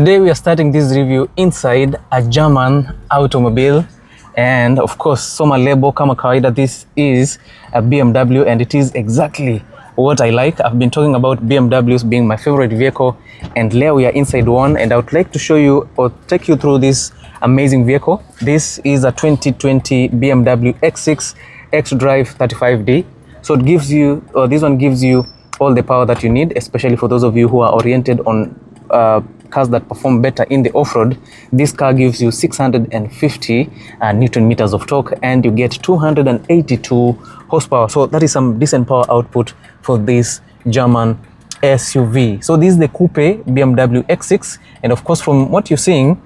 today we are starting this review inside a German automobile, and of course soma label kama kawaida, this is a BMW and it is exactly what I like. I've been talking about BMWs being my favorite vehicle, and here we are inside one, and I would like to show you or take you through this amazing vehicle. This is a 2020 BMW X6 XDRIVE 35D. So it gives you, or this one gives you all the power that you need, especially for those of you who are oriented on cars that perform better in the off-road. This car gives you 650 Newton meters of torque, and you get 282 horsepower. So that is some decent power output for this German SUV. So this is the coupe BMW X6, and of course from what you're seeing,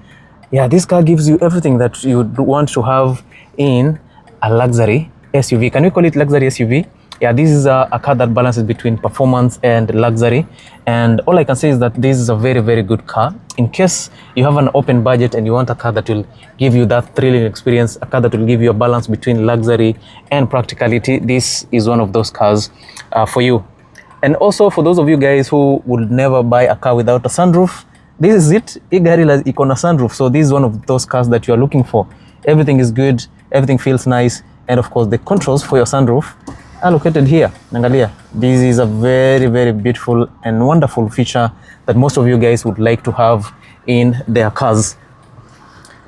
yeah, this car gives you everything that you would want to have in a luxury SUV. Can we call it luxury SUV? Yeah, this is a car that balances between performance and luxury, and all I can say is that this is a very, very good car. In case you have an open budget and you want a car that will give you that thrilling experience, a car that will give you a balance between luxury and practicality, this is one of those cars for you. And also for those of you guys who would never buy a car without a sunroof, this is it. Hii gari iko na sunroof, so this is one of those cars that you are looking for. Everything is good, everything feels nice, and of course the controls for your sunroof are located here. Nangalia, this is a very, very beautiful and wonderful feature that most of you guys would like to have in their cars.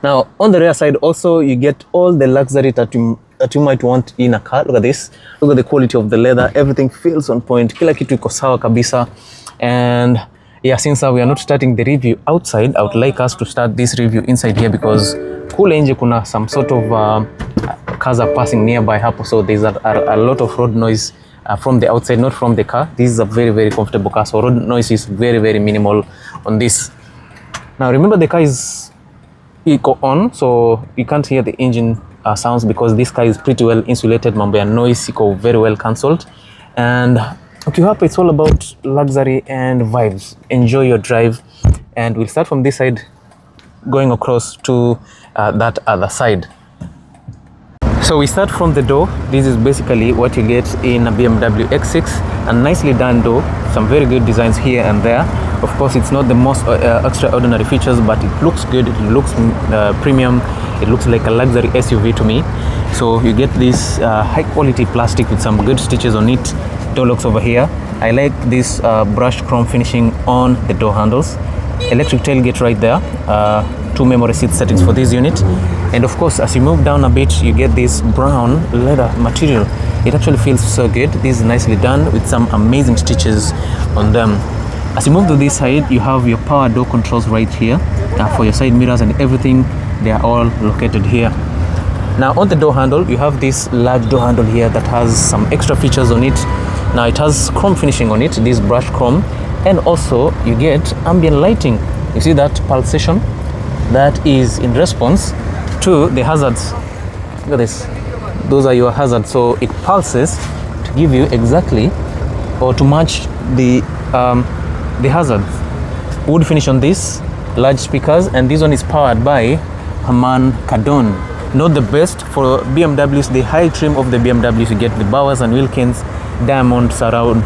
Now on the rear side also you get all the luxury that you might want in a car. Look at this, look at the quality of the leather, everything feels on point, kila kitu iko sawa kabisa. And yeah, since we are not starting the review outside, I would like us to start this review inside here, because kule nje kuna some sort of cars are passing nearby hapo, so there's a lot of road noise from the outside, not from the car. This is a very, very comfortable car, so road noise is very, very minimal on this. Now remember, the car is eco on, so you can't hear the engine sounds because this car is pretty well insulated. Mambo ya noise iko very well cancelled. And okay, hapo it's all about luxury and vibes. Enjoy your drive, and we'll start from this side going across to that other side. So we start from the door. This is basically what you get in a BMW X6, a nicely done door, some very good designs here and there. Of course it's not the most extraordinary features, but it looks good, it looks premium, it looks like a luxury SUV to me. So you get this high quality plastic with some good stitches on it. Door locks over here. I like this brushed chrome finishing on the door handles. Electric tailgate right there. 2 memory seat settings for this unit, and of course as you move down a bit you get this brown leather material. It actually feels so good. This is nicely done with some amazing stitches on them. As you move to this side, you have your power door controls right here for your side mirrors and everything. They are all located here. Now on the door handle you have this large door handle here that has some extra features on it. Now it has chrome finishing on it, this brushed chrome, and also you get ambient lighting. You see that pulsation? That is in response to the hazards. Look at this. Those are your hazards. So it pulses to give you exactly, or to match the hazards. Wood finish on this, large speakers, and this one is powered by Harman Kardon. Not the best for BMWs. The high trim of the BMWs, you get the Bowers and Wilkins diamond surround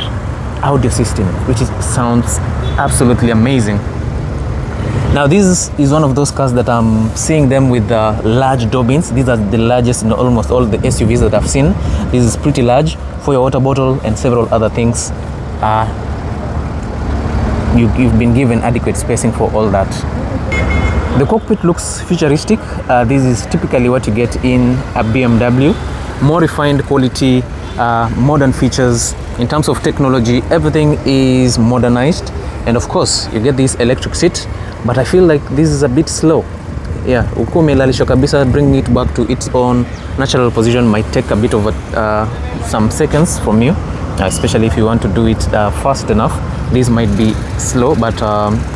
audio system, which sounds absolutely amazing. Now this is one of those cars that I'm seeing them with large door bins. These are the largest in almost all the SUVs that I've seen. This is pretty large for your water bottle and several other things. You've been given adequate spacing for all that. The cockpit looks futuristic. This is typically what you get in a BMW. More refined quality, modern features. In terms of technology, everything is modernized, and of course you get this electric seat, but I feel like this is a bit slow. Yeah, umelalishwa kabisa. Bring it back to its own natural position might take a bit of some seconds from you, especially if you want to do it fast enough. This might be slow, but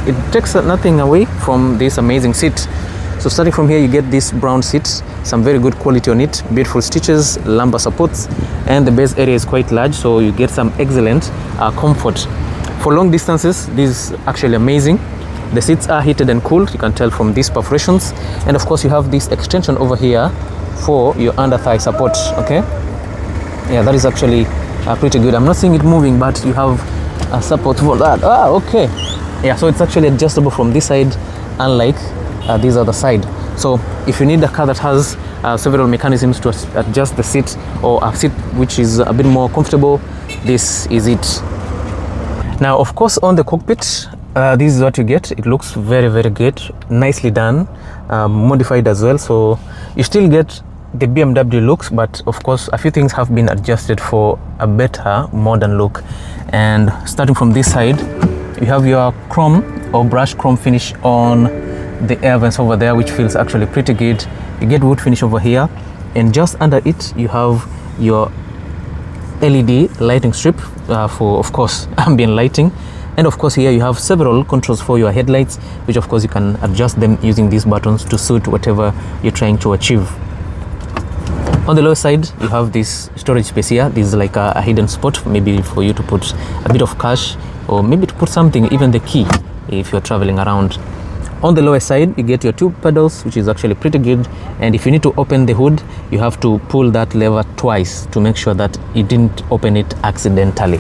it takes nothing away from this amazing seat. So starting from here you get this brown seat, some very good quality on it, beautiful stitches, lumbar supports, and the base area is quite large, so you get some excellent comfort. For long distances, this is actually amazing. The seats are heated and cooled, you can tell from these perforations, and of course you have this extension over here for your under thigh support. Okay, yeah, that is actually pretty good. I'm not seeing it moving, but you have support for that. Okay, Yeah, so it's actually adjustable from this side, unlike this other side. So if you need a car that has several mechanisms to adjust the seat, or a seat which is a bit more comfortable, this is it. Now, of course, on the cockpit, this is what you get. It looks very, very good, nicely done, modified as well. So you still get the BMW looks, but of course a few things have been adjusted for a better modern look. And starting from this side, you have your chrome or brushed chrome finish on the air vents over there, which feels actually pretty good. You get wood finish over here, and just under it you have your LED lighting strip for, of course, ambient lighting. And of course here you have several controls for your headlights, which of course you can adjust them using these buttons to suit whatever you're trying to achieve. On the lower side, you have this storage space here. This is like a hidden spot, maybe for you to put a bit of cash, or maybe to put something, even the key, if you're traveling around. On the lower side, you get your two pedals, which is actually pretty good. And if you need to open the hood, you have to pull that lever twice to make sure that you didn't open it accidentally.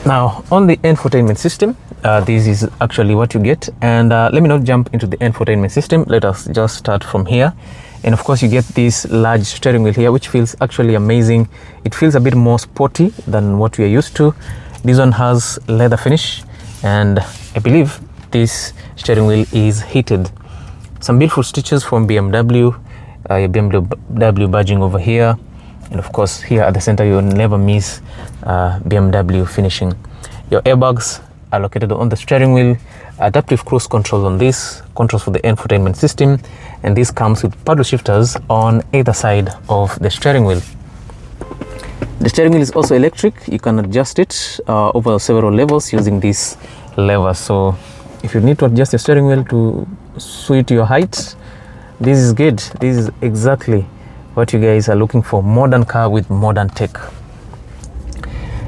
Now, on the infotainment system, this is actually what you get. And let me not jump into the infotainment system. Let us just start from here. And of course you get this large steering wheel here, which feels actually amazing. It feels a bit more sporty than what we are used to. This one has leather finish, and I believe this steering wheel is heated. Some beautiful stitches from BMW, your BMW badging over here. And of course here at the center, you'll never miss BMW finishing. Your airbags are located on the steering wheel, adaptive cruise controls on this, controls for the infotainment system, and this comes with paddle shifters on either side of the steering wheel. The steering wheel is also electric. You can adjust it over several levels using this lever. So if you need to adjust the steering wheel to suit your height, this is good. This is exactly what you guys are looking for, modern car with modern tech.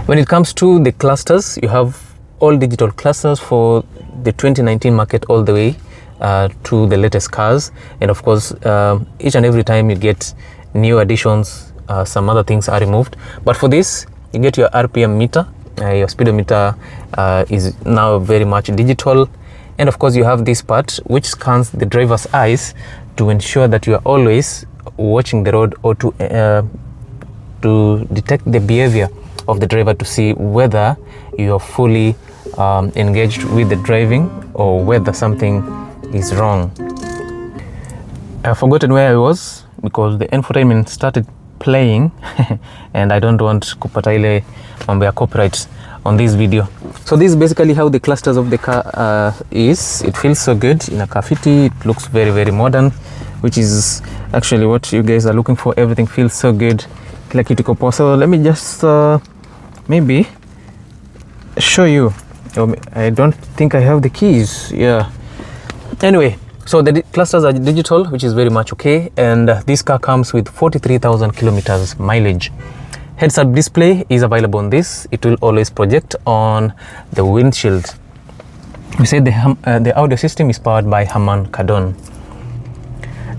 When it comes to the clusters, you have all digital clusters for the 2019 market all the way to the latest cars. And of course, each and every time you get new additions, some other things are removed. But for this, you get your RPM meter. Your speedometer is now very much digital. And of course, you have this part which scans the driver's eyes to ensure that you are always watching the road, or to detect the behavior of the driver to see whether you are fully engaged with the driving or whether something is wrong. I've forgotten where I was because the infotainment started playing and I don't want kupata mambo ya copyright on this video. So this is basically how the clusters of the car is. It feels so good in a car fitty. It looks very, very modern, which is actually what you guys are looking for. Everything feels so good. So let me just maybe show you. I don't think I have the keys. Yeah. Anyway, so the clusters are digital, which is very much okay. And this car comes with 43,000 kilometers mileage. Heads-up display is available on this. It will always project on the windshield. We said the audio system is powered by Harman Kardon.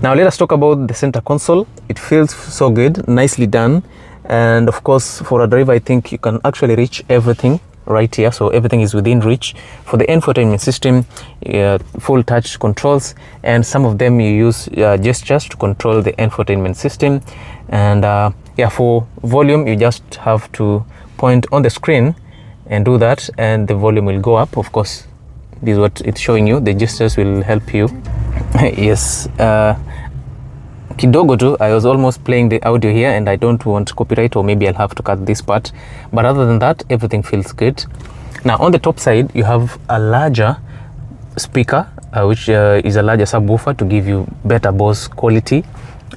Now let us talk about the center console. It feels so good, nicely done. And of course, for a driver, I think you can actually reach everything right here. So everything is within reach. For the infotainment system, full touch controls, and some of them you use gestures to control the infotainment system. And yeah, for volume, you just have to point on the screen and do that, and the volume will go up. Of course, this is what it's showing you. The gestures will help you. Yes. Kidogo tu, I was almost playing the audio here and I don't want copyright, or maybe I'll have to cut this part. But other than that, everything feels good. Now on the top side, you have a larger speaker, which is a larger subwoofer to give you better Bose quality.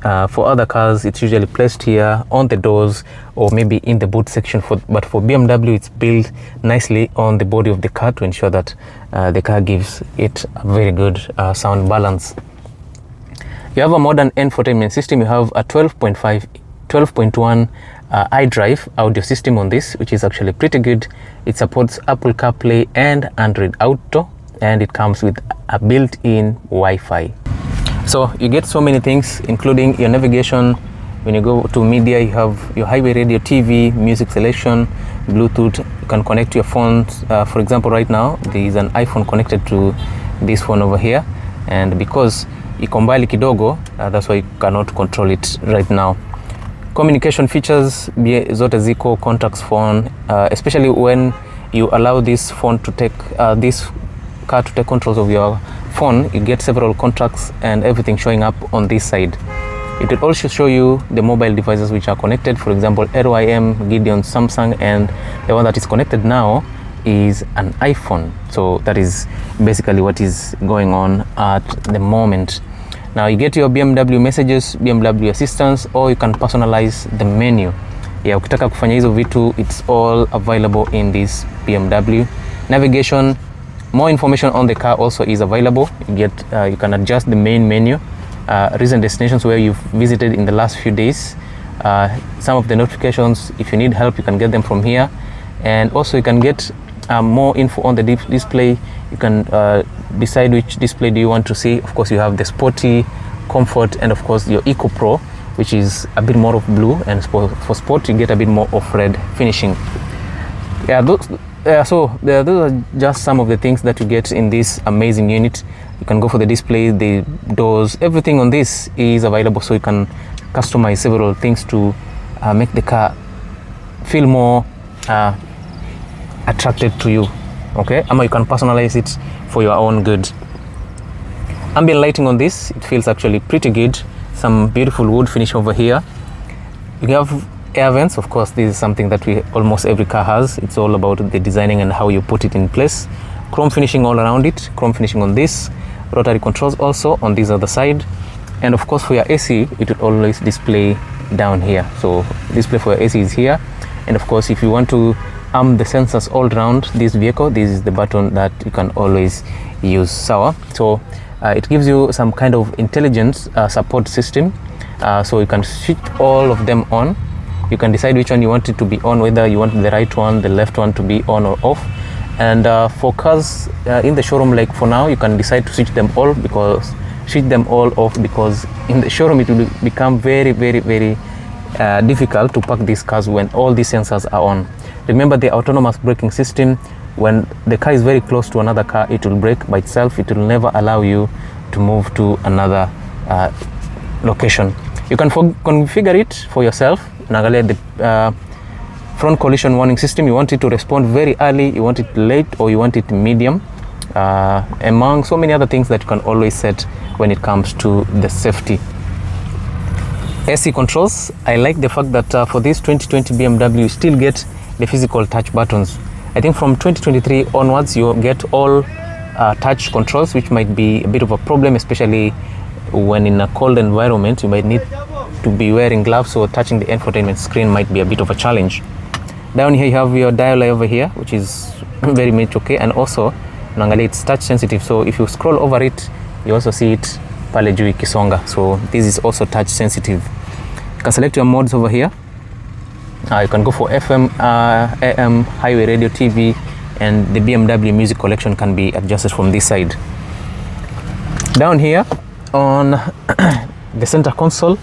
For other cars, it's usually placed here on the doors or maybe in the boot section. But for BMW, it's built nicely on the body of the car to ensure that the car gives it a very good sound balance. You have a modern infotainment system. You have a 12.1 iDrive audio system on this, which is actually pretty good. It supports Apple CarPlay and Android Auto, and it comes with a built-in Wi-Fi. So you get so many things, including your navigation, When you go to media, you have your highway radio, TV, music selection, Bluetooth. You can connect your phones. For example, right now there is an iPhone connected to this phone over here, and because iko mbali kidogo, that's why you cannot control it right now. Communication features zote ziko, contacts, phone, especially when you allow this phone to take this car to take controls of your phone, you get several contacts and everything showing up on this side. It will also show you the mobile devices which are connected, for example ROIM, Gideon, Samsung, and the one that is connected now is an iPhone. So that is basically what is going on at the moment. Now you get your BMW messages, BMW assistance, or you can personalize the menu. Yeah, ukitaka kufanya hizo vitu, it's all available in this BMW. Navigation, more information on the car also is available. You get you can adjust the main menu, recent destinations where you've visited in the last few days, some of the notifications. If you need help, you can get them from here, and also you can get more info on the display. You can decide which display do you want to see. Of course, you have the Sporty, Comfort, and of course your Eco Pro, which is a bit more of blue, and for Sport you get a bit more of red finishing. Yeah, those are just some of the things that you get in this amazing unit. You can go for the display, the doors, everything on this is available, so you can customize several things to make the car feel more attracted to you. Okay, you can personalize it for your own good. Ambient lighting on this, it feels actually pretty good. Some beautiful wood finish over here. You have air vents. Of course, this is something that almost every car has. It's all about the designing and how you put it in place. Chrome finishing all around it, chrome finishing on this, rotary controls also on this other side, and of course for your AC it will always display down here. So display for your AC is here, and of course if you want to arm the sensors all around this vehicle, this is the button that you can always use. So it gives you some kind of intelligence support system, so you can switch all of them on. You can decide which one you want it to be on, whether you want the right one, the left one to be on or off. And for cars in the showroom, like for now, you can decide to switch them all off, because in the showroom it will become very difficult to park these cars when all these sensors are on. Remember the autonomous braking system, when the car is very close to another car, it will brake by itself. It will never allow you to move to another location. You can configure it for yourself. Naangalia the front collision warning system. You want it to respond very early, you want it late, or you want it medium, among so many other things that you can always set when it comes to the safety. AC controls, I like the fact that for this 2020 BMW you still get the physical touch buttons. I think from 2023 onwards you get all touch controls, which might be a bit of a problem, especially when in a cold environment you might need to be wearing gloves, so touching the infotainment screen might be a bit of a challenge. Down here you have your dial over here, which is very much okay, and also unaangalia it's touch sensitive, so if you scroll over it you also see it pale juu ikisonga, so this is also touch sensitive. You can select your modes over here. You can go for FM, AM, highway radio, TV, and the BMW music collection can be adjusted from this side. Down here on the center console,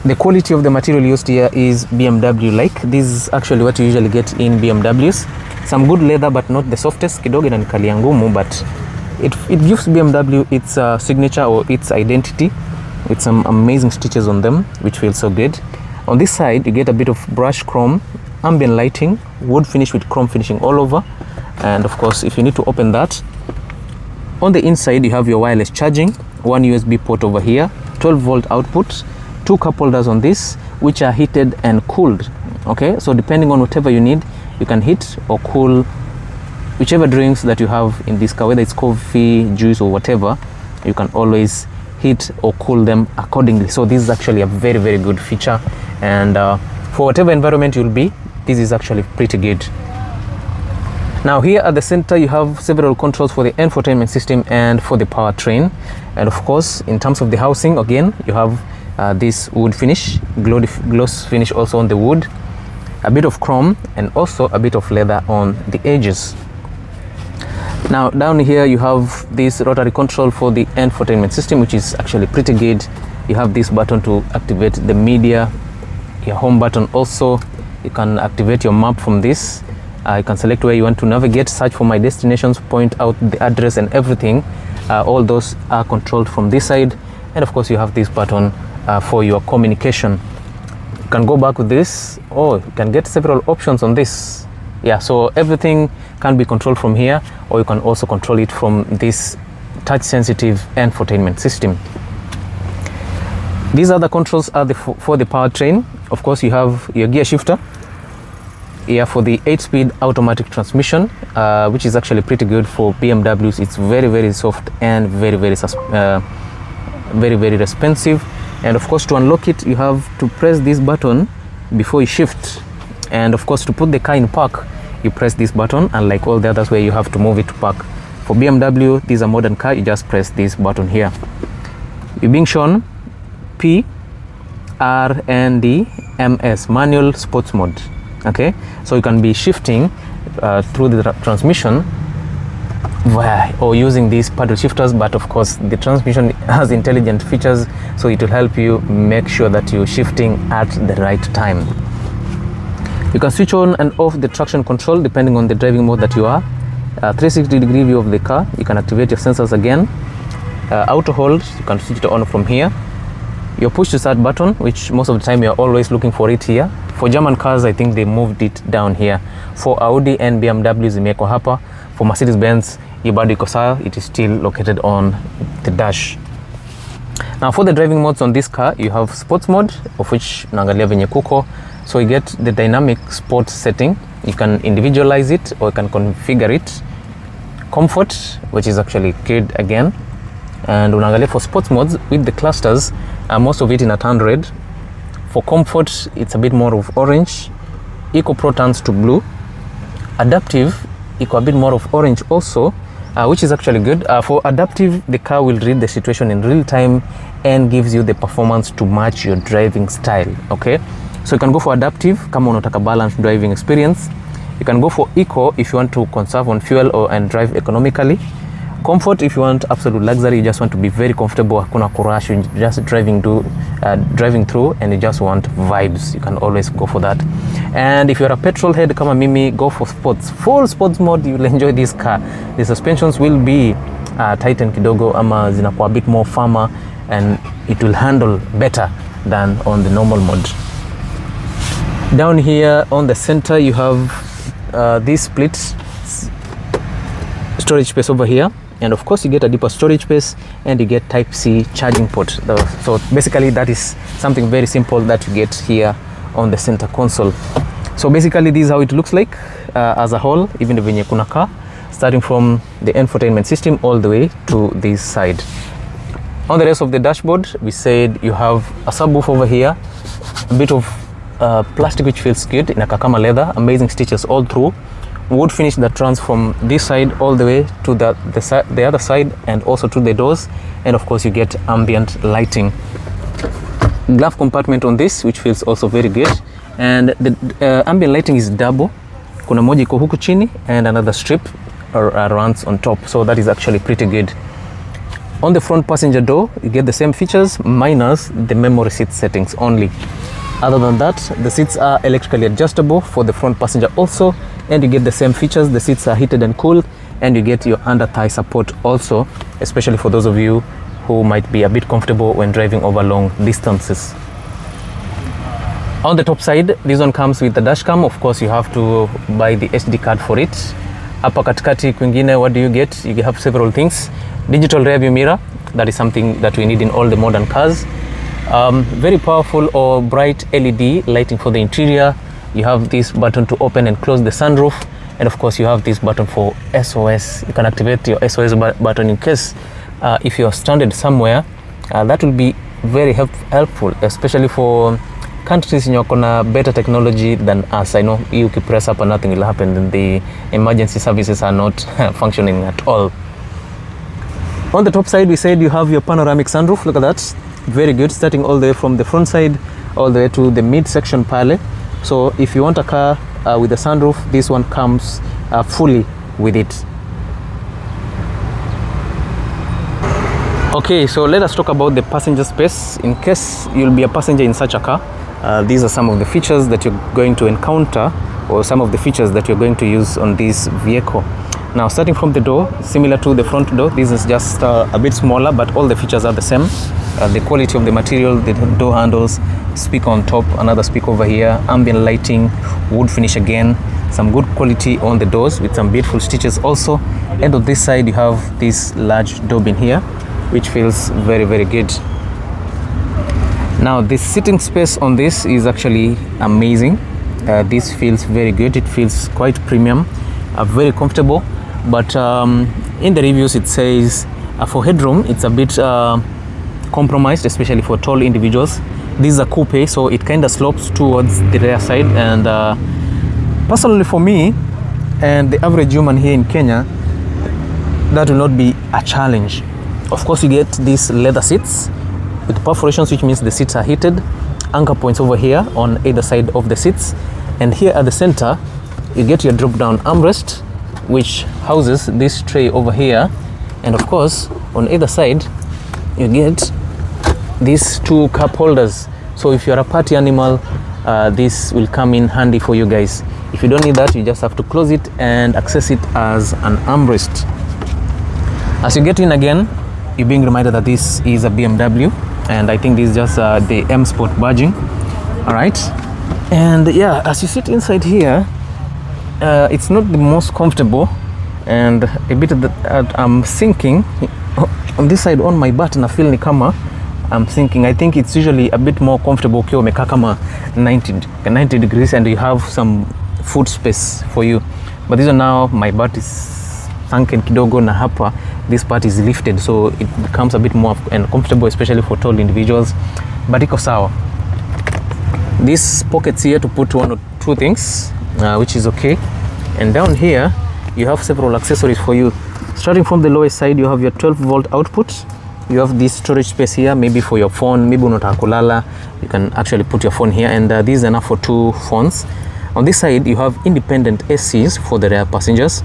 the quality of the material used here is BMW like. This is actually what you usually get in BMWs. Some good leather, but not the softest. Kidogo inanikalia ngumu, but it gives BMW its signature or its identity with some amazing stitches on them, which feels so good. On this side you get a bit of brush chrome, ambient lighting, wood finish with chrome finishing all over, and of course if you need to open that, on the inside you have your wireless charging, one USB port over here, 12-volt output, 2 cup holders on this, which are heated and cooled. Okay, so depending on whatever you need, you can heat or cool whichever drinks that you have in this car, whether it's coffee, juice, or whatever. You can always heat or cool them accordingly. So this is actually a very good feature, and for whatever environment you'll be, this is actually pretty good. Now here at the center you have several controls for the infotainment system and for the powertrain, and of course in terms of the housing, again you have this wood finish, gloss finish also on the wood, a bit of chrome, and also a bit of leather on the edges. Now down here you have this rotary control for the infotainment system, which is actually pretty good. You have this button to activate the media, your home button also. You can activate your map from this. You can select where you want to navigate, search for my destinations, point out the address and everything. All those are controlled from this side. And of course you have this button for your communication. You can go back with this, or you can get several options on this. Yeah, so everything can be controlled from here, or you can also control it from this touch sensitive infotainment system. These other controls are for the powertrain. Of course you have your gear shifter here for the 8-speed automatic transmission, which is actually pretty good for BMWs. It's very soft and very responsive. And of course to unlock it, you have to press this button before you shift. And of course to put the car in park, you press this button, and like all the others where you have to move it to park. For BMW, this is a modern car, you just press this button here. You're being shown P, R, and D, MS, manual sports mode. Okay, so you can be shifting through the transmission or using these paddle shifters, but of course the transmission has intelligent features, so it will help you make sure that you're shifting at the right time. You can switch on and off the traction control depending on the driving mode that you are. 360-degree view of the car. You can activate your sensors again. Auto hold, you can switch it on from here. Your push to start button, which most of the time you're always looking for it here. For German cars, I think they moved it down here. For Audi and BMW, zimeko hapa. For Mercedes-Benz, ibado iko sawa, it is still located on the dash. Now for the driving modes on this car, you have sports mode, of which naangalia venye kuko. So you get the dynamic sport setting. You can individualize it or you can configure it. Comfort, which is actually good again. And unaangalia for sports modes with the clusters, most of it in a turn red. For comfort, it's a bit more of orange. Eco Pro turns to blue. Adaptive, eco a bit more of orange also, which is actually good. For adaptive, the car will read the situation in real time and gives you the performance to match your driving style. Okay, so you can go for adaptive kama unataka balanced driving experience. You can go for eco if you want to conserve on fuel and drive economically. Comfort if you want absolute luxury, you just want to be very comfortable, hakuna kurush, you just driving through and you just want vibes, you can always go for that. And if you're a petrol head kama mimi, go for sports, full sports mode. You will enjoy this car. The suspensions will be tightened kidogo ama zinakuwa a bit more firmer, and it will handle better than on the normal mode. Down here on the center you have this split storage space over here, and of course you get a deeper storage space and you get Type-C charging port. So basically that is something very simple that you get here on the center console. So basically this is how it looks like as a whole, even venye kuna car, starting from the infotainment system all the way to this side. On the rest of the dashboard, we said you have a subwoof over here, a bit of plastic which feels good, in a kakama leather, amazing stitches all through. Wood finish that runs from this side all the way to the other side, and also to the doors, and of course you get ambient lighting. Glove compartment on this, which feels also very good, and the ambient lighting is double. Kuna moja iko huku chini and another strip runs on top, so that is actually pretty good. On the front passenger door, you get the same features minus the memory seat settings only. Other than that, the seats are electrically adjustable for the front passenger also, and you get the same features. The seats are heated and cooled, and you get your under thigh support also, especially for those of you who might be a bit comfortable when driving over long distances. On the top side, this one comes with the dash cam. Of course, you have to buy the SD card for it. Hapa katikati kwingine, what do you get? You have several things. Digital rear view mirror, that is something that we need in all the modern cars. Very powerful or bright LED lighting for the interior. You have this button to open and close the sunroof, and of course you have this button for SOS. You can activate your SOS button in case if you're stranded somewhere. That will be very helpful, especially for countries in kona better technology than us. I know you can press up and nothing will happen, and the emergency services are not functioning at all. On the top side, we said you have your panoramic sunroof. Look at that, very good, starting all the way from the front side all the way to the midsection pale. So if you want a car with a sunroof, this one comes fully with it. Okay, so let us talk about the passenger space. In case you'll be a passenger in such a car, these are some of the features that you're going to encounter, or some of the features that you're going to use on this vehicle. Now, starting from the door, similar to the front door, this is just a bit smaller, but all the features are the same. The quality of the material, the door handles, speaker on top, another speaker over here, ambient lighting, wood finish again, some good quality on the doors with some beautiful stitches also. And on this side, you have this large door bin here, which feels very, very good. Now, the sitting space on this is actually amazing. This feels very good. It feels quite premium, very comfortable. But in the reviews, it says for headroom, it's a bit compromised, especially for tall individuals. This is a coupe, so it kind of slopes towards the rear side. And personally, for me and the average human here in Kenya, that will not be a challenge. Of course, you get these leather seats with perforations, which means the seats are heated. Anchor points over here on either side of the seats. And here at the center, you get your drop-down armrest, which houses this tray over here. And of course, on either side, you get these two cup holders. So if you're a party animal, this will come in handy for you guys. If you don't need that, you just have to close it and access it as an armrest. As you get in again, you're being reminded that this is a BMW, and I think this is just the M Sport badging. All right, and yeah, as you sit inside here, it's not the most comfortable, and a bit of I'm thinking on this side on my butt, na feel ni kama I'm thinking, I think it's usually a bit more comfortable ukiwa umekaa kama 90 degrees and you have some foot space for you. But this one now, my butt is sunken kidogo, na hapa this part is lifted, so it becomes a bit more and comfortable, especially for tall individuals. But iko sawa. These pockets here to put one or two things, which is okay. And down here, you have several accessories for you. Starting from the lowest side, you have your 12-volt output. You have this storage space here, maybe for your phone, maybe unataka kulala, you can actually put your phone here, and this is enough for 2 phones. On this side, you have independent ACs for the rear passengers.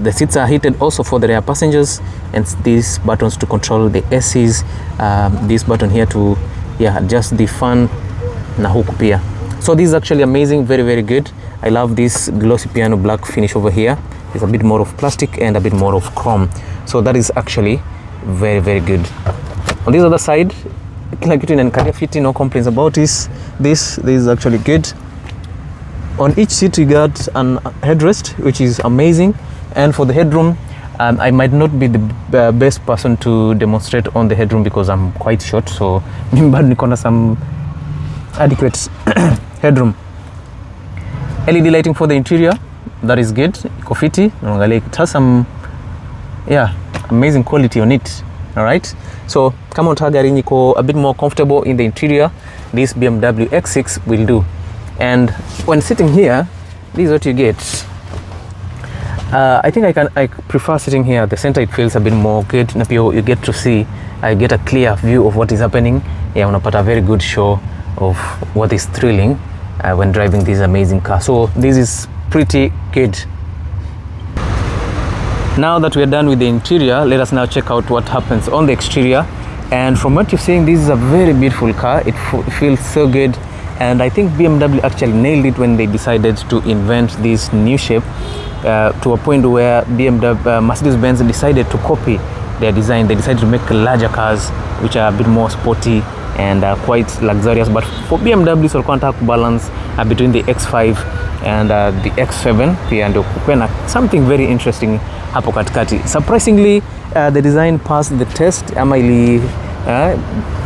The seats are heated also for the rear passengers, and these buttons to control the ACs. This button here to adjust the fan na huku pia. So this is actually amazing, very, very good. I love this glossy piano black finish over here. It's a bit more of plastic and a bit more of chrome. So that is actually very, very good. On this other side, kila kitu inanikalia fiti, no complaints about this. This is actually good. On each seat you got an headrest, which is amazing. And for the headroom, I might not be the best person to demonstrate on the headroom because I'm quite short, so mimi bado niko na some adequate headroom. LED lighting for the interior, that is good. Iko fiti, naangalia it has some amazing quality on it. All right, so kama unataka gari iko a bit more comfortable in the interior, this BMW X6 will do. And when sitting here, this is what you get. I think I prefer sitting here at the center. It feels a bit more good. Na pia you get to see, I get a clear view of what is happening. Unapata a very good show of what is thrilling when driving this amazing car. So this is pretty good. Now that we are done with the interior, let us now check out what happens on the exterior. And from what you're saying, this is a very beautiful car. It feels so good. And I think BMW actually nailed it when they decided to invent this new shape to a point where Mercedes-Benz decided to copy their design. They decided to make larger cars, which are a bit more sporty and quite luxurious. But for BMW, so walikuwa wanataka balance between the X5 and the X7, pia ndio kukwena something very interesting hapo katikati. Surprisingly, the design passed the test.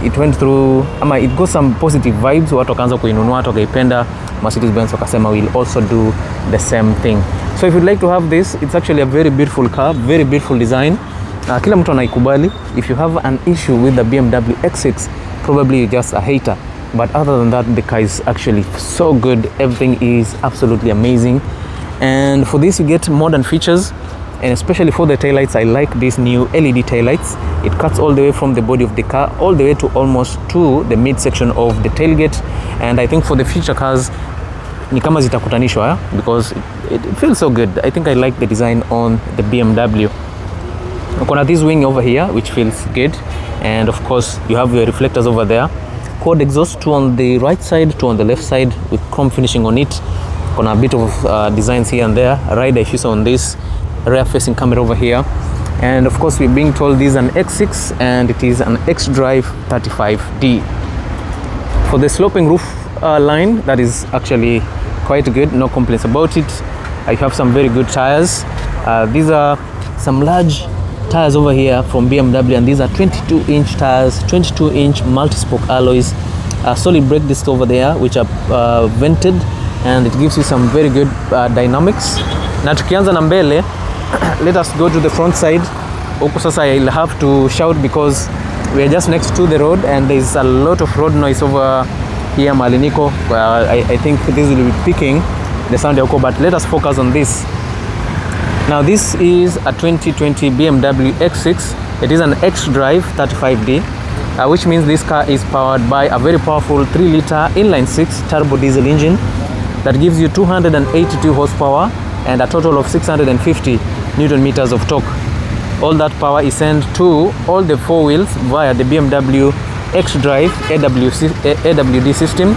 It went through, it got some positive vibes. Watu wakaanza kuinunua, watu wakaipenda. Mercedes-Benz wakasema will also do the same thing. So if you'd like to have this, it's actually a very beautiful car, very beautiful design. Kila mtu anaikubali. If you have an issue with the BMW X6, probably you're just a hater. But other than that, the car is actually so good. Everything is absolutely amazing. And for this, you get modern features. And especially for the taillights, I like these new LED taillights. It cuts all the way from the body of the car all the way to almost to the midsection of the tailgate. And I think for the future cars, ni kama zitakutanishwa because it feels so good. I think I like the design on the BMW. Gonna this wing over here, which feels good, and of course you have your reflectors over there. Quad exhaust, two on the right side, two on the left side, with chrome finishing on it. Gonna a bit of designs here and there. Rider issues on this rear facing camera over here, and of course we're being told this is an X6 and it is an XDRIVE 35D. For the sloping roof line, that is actually quite good, no complaints about it. I have some very good tires. These are some large tires over here from BMW, and these are 22-inch tires, 22-inch multi-spoke alloys, solid brake discs over there which are vented, and it gives you some very good dynamics. Na tukianza na mbele, let us go to the front side. Huko sasa I'll have to shout because we are just next to the road and there is a lot of road noise over here Maliniko. I think this will be picking the sound huko, but let us focus on this. Now this is a 2020 BMW X6. It is an XDRIVE 35D, which means this car is powered by a very powerful 3-liter inline-6 turbo diesel engine that gives you 282 horsepower and a total of 650 Newton meters of torque. All that power is sent to all the four wheels via the BMW XDRIVE AWD system,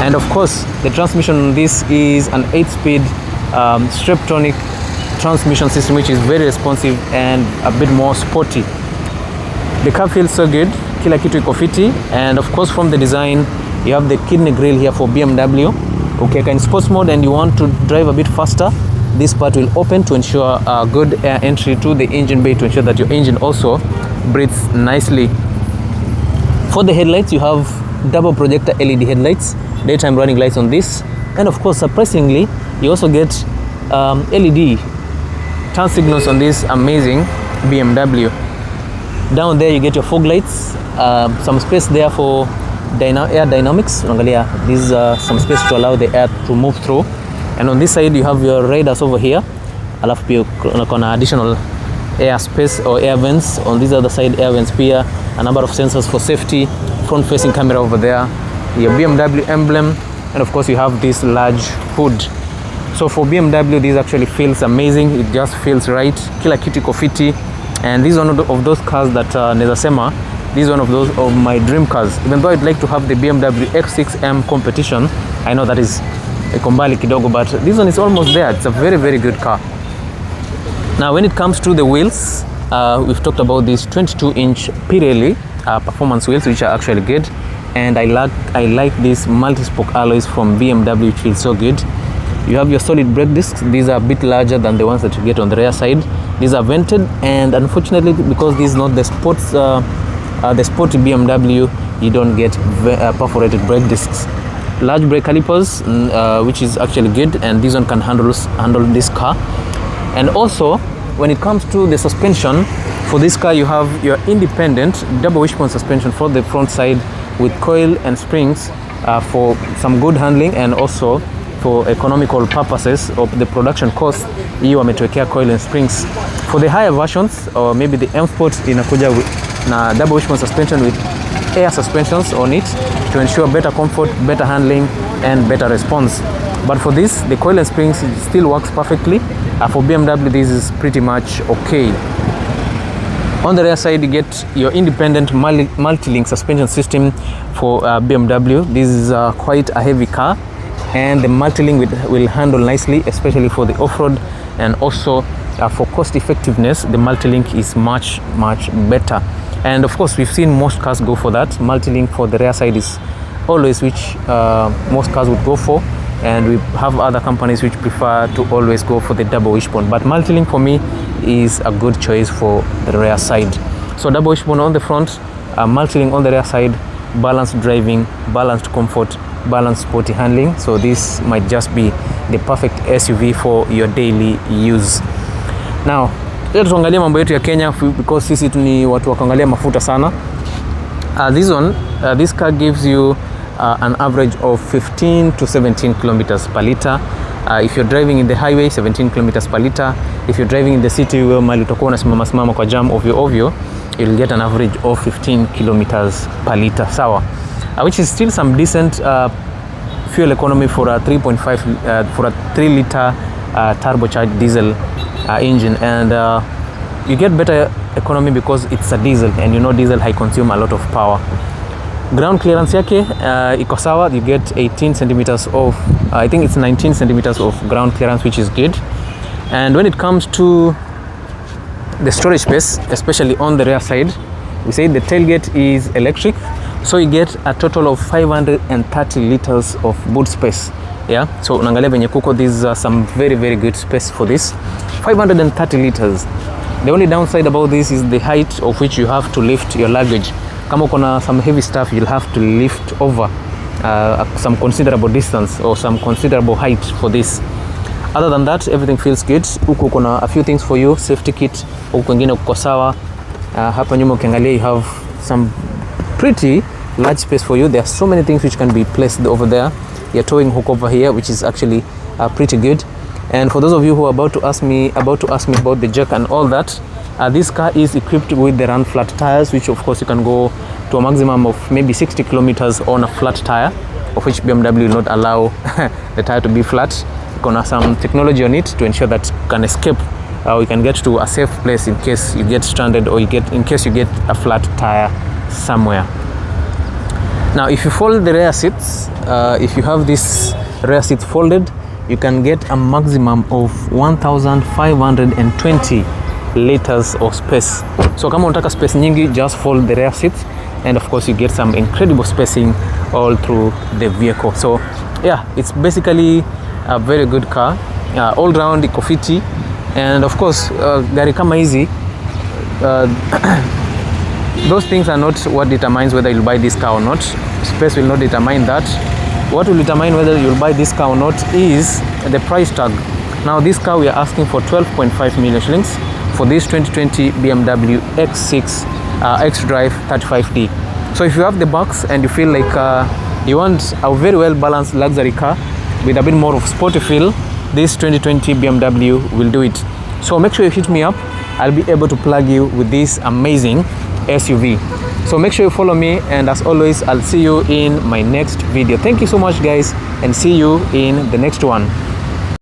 and of course the transmission on this is an 8-speed Streptonic transmission system, which is very responsive and a bit more sporty. The car feels so good, kila kitu iko fiti, and of course from the design you have the kidney grille here for BMW. Okay, in sports mode and you want to drive a bit faster, this part will open to ensure a good air entry to the engine bay to ensure that your engine also breathes nicely. For the headlights, you have double projector LED headlights, daytime running lights on this, and of course surprisingly you also get LED turn signals on this amazing BMW. Down there you get your fog lights, some space there for air dynamics. Angalia, this is some space to allow the air to move through, and on this side you have your radars over here, alafu pia kuna additional air space or air vents on this other side, air vents pia, a number of sensors for safety, front facing camera over there, your BMW emblem, and of course you have this large hood. So for BMW, this actually feels amazing. It just feels right. Kila kitu iko fiti, and this is one of those cars that naweza sema this is one of those of my dream cars. Even though I'd like to have the BMW X6M competition, I know that is iko mbali kidogo, but this one is almost there. It's a very, very good car. Now when it comes to the wheels, we've talked about these 22-inch Pirelli performance wheels, which are actually good, and I like these multi-spoke alloys from BMW, which feels so good. You have your solid brake discs. These are a bit larger than the ones that you get on the rear side. These are vented, and unfortunately, because this is not the sporty BMW, you don't get perforated brake discs. Large brake calipers, which is actually good, and this one can handle this car. And also, when it comes to the suspension, for this car you have your independent double wishbone suspension for the front side with coil and springs for some good handling, and also for economical purposes of the production cost, hii wametuwekea coil and springs. For the higher versions, or maybe the M Sport, inakuja na double wishbone suspension with air suspensions on it to ensure better comfort, better handling, and better response. But for this, the coil and springs still works perfectly. For BMW, this is pretty much okay. On the rear side, you get your independent multi-link suspension system for BMW. This is quite a heavy car, and the multi-link will handle nicely, especially for the off-road, and also for cost effectiveness, the multi-link is much better. And of course, we've seen most cars go for that. Multi-link for the rear side is always which most cars would go for, and we have other companies which prefer to always go for the double wishbone, but multi-link for me is a good choice for the rear side. So double wishbone on the front, multi-link on the rear side, balanced driving, balanced comfort, balanced sporty handling. So this might just be the perfect SUV for your daily use. Now let's tuangalia mambo yetu ya Kenya, because sisi ni watu wa kuangalia mafuta sana. This car gives you an average of 15 to 17 kilometers per liter. If you're driving in the highway, 17 kilometers per liter. If you're driving in the city where mali utakuwa unasimama kwa jam ovyo, you'll get an average of 15 kilometers per liter. Sawa, which is still some decent fuel economy for a 3.5 for a 3-liter turbocharged diesel engine. And you get better economy because it's a diesel, and you know diesel high consume a lot of power. Ground clearance yake iko sawa. You get 18 centimeters of I think it's 19 centimeters of ground clearance, which is good. And when it comes to the storage space, especially on the rear side, we say the tailgate is electric, so you get a total of 530 liters of boot space. Yeah, so unaangalia venye kuko, these are some very good space for this. 530 liters. The only downside about this is the height of which you have to lift your luggage. Kama kuna some heavy stuff, you'll have to lift over some considerable distance or some considerable height for this. Other than that, everything feels good. Huku kuna a few things for you, safety kit. Huku kwingine kuko sawa. Hapa nyuma ukiangalia, you have some pretty large space for you. There are so many things which can be placed over there. You're towing hook over here, which is actually pretty good. And for those of you who are about to ask me about the jack and all that, this car is equipped with the run flat tires, which of course you can go to a maximum of maybe 60 kilometers on a flat tire, of which BMW will not allow the tire to be flat. Gonna some technology on it to ensure that you can escape, you can get to a safe place in case you get stranded, or in case you get a flat tire somewhere. Now, if you fold the rear seats, if you have this rear seat folded, you can get a maximum of 1,520 liters of space. So kama unataka space nyingi, just fold the rear seats, and of course you get some incredible spacing all through the vehicle. So yeah, it's basically a very good car, all round iko fiti. And of course gari kama hizi, those things are not what determines whether you'll buy this car or not. Space will not determine that. What will determine whether you'll buy this car or not is the price tag. Now this car we are asking for 12.5 million shillings for this 2020 BMW X6 XDRIVE 35D. So if you have the box and you feel like you want a very well balanced luxury car with a bit more of sporty feel, this 2020 BMW will do it. So make sure you hit me up. I'll be able to plug you with this amazing SUV. So make sure you follow me, and as always, I'll see you in my next video. Thank you so much guys, and see you in the next one.